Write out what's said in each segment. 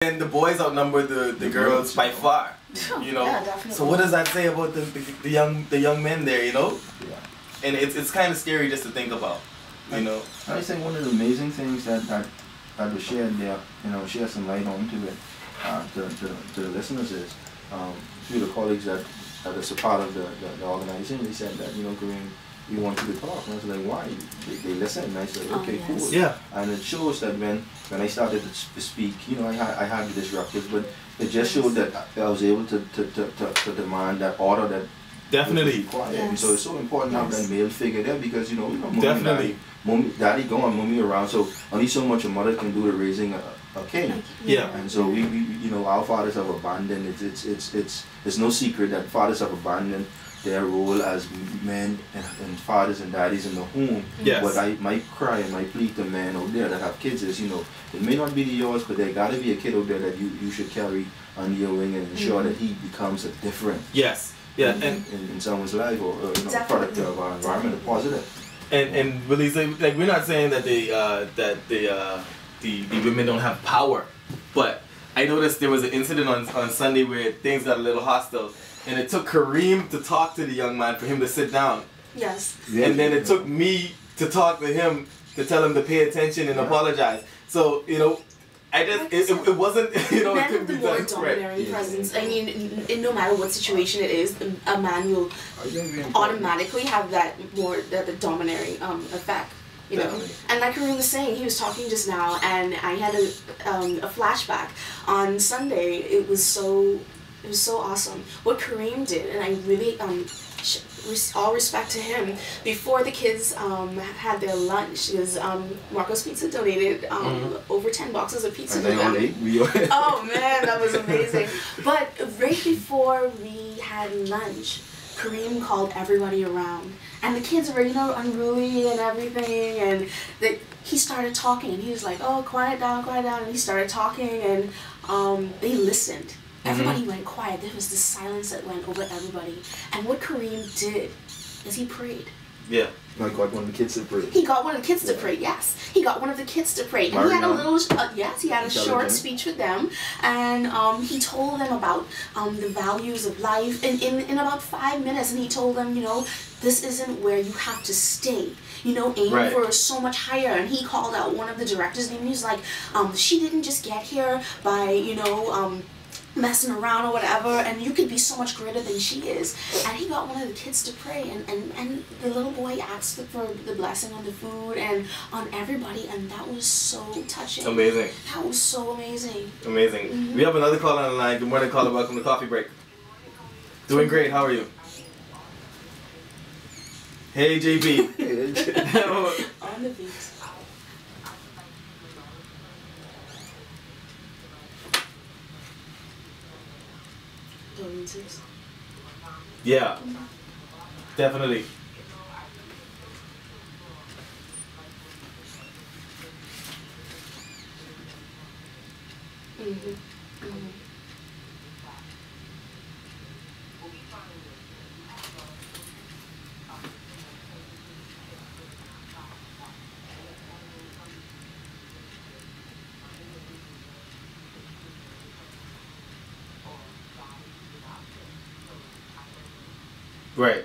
And the boys outnumber the girls by far, you know. Yeah, definitely. So what does that say about the young men there, you know? Yeah. And it's kind of scary just to think about, you know. I think one of the amazing things that was shared there, you know, share some light onto it to the listeners is through the colleagues that is a part of the organization. They said that, you know, Kareem, we want you to talk. And I was like, why? They listened. And I said, okay, yes. cool. Yeah. And it shows that when I started to speak, you know, I had the disruptors, but it just showed that I was able to demand that order that Definitely. quiet. Yes. And so it's so important to have that male figure there because, you know, mommy Definitely. Daddy gone, mommy around, so only so much a mother can do to raising a kid. Yeah. And so we you know, our fathers have abandoned. It's no secret that fathers have abandoned their role as men and fathers and daddies in the home. Yes. But my cry and my plea to men out there that have kids is, you know, it may not be yours, but there gotta be a kid out there that you should carry under your wing and ensure that he becomes a different. Yes. Yeah. And in someone's life, or you know, product of our environment, a positive. and really, like we're not saying that the women don't have power, but I noticed there was an incident on Sunday where things got a little hostile, and it took Kareem to talk to the young man for him to sit down, Yes. and then it took me to talk to him to tell him to pay attention and apologize. So you know, I just it wasn't, you know, it Men couldn't have the be more done. dominant Yes. presence. I mean, in no matter what situation it is, a man will automatically have that the dominant effect. You know, Definitely. and like Kareem was saying, he was talking just now, and I had a flashback on Sunday. It was so awesome what Kareem did, and I really all respect to him. Before the kids had their lunch, because Marco's Pizza donated over 10 boxes of pizza to them. Oh man, that was amazing. But right before we had lunch, Kareem called everybody around, and the kids were, you know, unruly and everything, and he started talking, and he was like, "Oh, quiet down," and he started talking, and they listened. Everybody went quiet. There was this silence that went over everybody, and what Kareem did is he prayed. Yeah. I got one of the kids to pray. He got one of the kids to pray, yes. He got one of the kids to pray. And he had a little, he had a short speech with them. And he told them about the values of life in about 5 minutes. And he told them, you know, this isn't where you have to stay. You know, aim for so much higher. And he called out one of the directors' name. He was like, she didn't just get here by, you know, messing around or whatever, and you could be so much greater than she is. And he got one of the kids to pray, and the little boy asked for the blessing on the food and on everybody, and that was so touching. Amazing. That was so amazing. Amazing. We have another caller on the line. Good morning, caller. Welcome to Coffee Break. Doing great. How are you? Hey, JB. On the beat. Yeah, definitely. Right.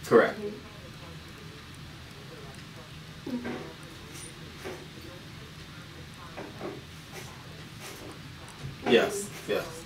Correct. Yes, yes.